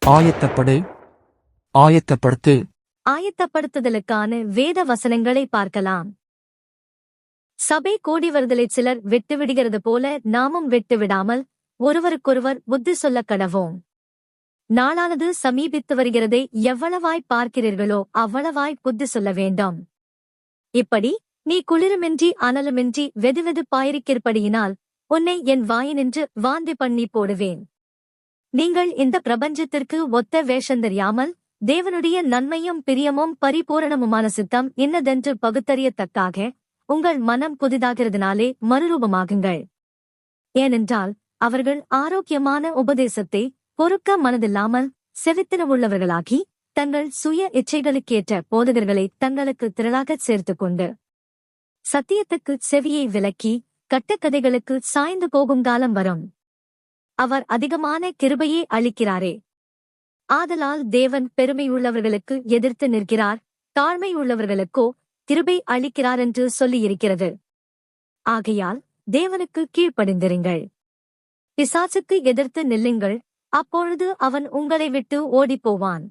ஆயத்தப்படு, ஆயத்தப்படுத்து. ஆயத்தப்படுத்துதலுக்கான வேத வசனங்களை பார்க்கலாம். சபை கூடி வருதலை சிலர் விட்டுவிடுகிறது போல நாமும் விட்டுவிடாமல் ஒருவருக்கொருவர் புத்தி சொல்லக் கடவோம். நாளானது சமீபித்து வருகிறதை எவ்வளவாய் பார்க்கிறீர்களோ அவ்வளவாய் புத்தி சொல்ல வேண்டும். இப்படி நீ குளிருமின்றி அனலுமின்றி வெதுவெதுப்பாயிருக்கிறபடியினால் உன்னை என் வாயினின்று வாந்தி பண்ணி போடுவேன். நீங்கள் இந்த பிரபஞ்சத்திற்கு ஒத்த வேஷந்தறியாமல் தேவனுடைய நன்மையும் பிரியமும் பரிபூரணமுமான சித்தம் இன்னதென்று பகுத்தறியத்தக்காக உங்கள் மனம் புதிதாகிறதுனாலே மறுரூபமாகுங்கள். ஏனென்றால் அவர்கள் ஆரோக்கியமான உபதேசத்தை பொறுக்க மனதில்லாமல் செவித்தினவுள்ளவர்களாகி தங்கள் சுய இச்சைகளுக்கேற்ற போதகர்களை தங்களுக்கு திரளாகச் சேர்த்துக்கொண்டு சத்தியத்துக்கு செவியை விலக்கி கட்டுக்கதைகளுக்கு சாய்ந்து போகும் காலம் வரும். அவர் அதிகமான கிருபையை அளிக்கிறாரே. ஆதலால் தேவன் பெருமையுள்ளவர்களுக்கு எதிர்த்து நிற்கிறார், தாழ்மையுள்ளவர்களுக்கோ கிருபை அளிக்கிறாரென்று சொல்லியிருக்கிறது. ஆகையால் தேவனுக்கு கீழ்ப்படிந்திருங்கள். பிசாசுக்கு எதிர்த்து நில்லுங்கள், அப்பொழுது அவன் உங்களை விட்டு ஓடிப்போவான்.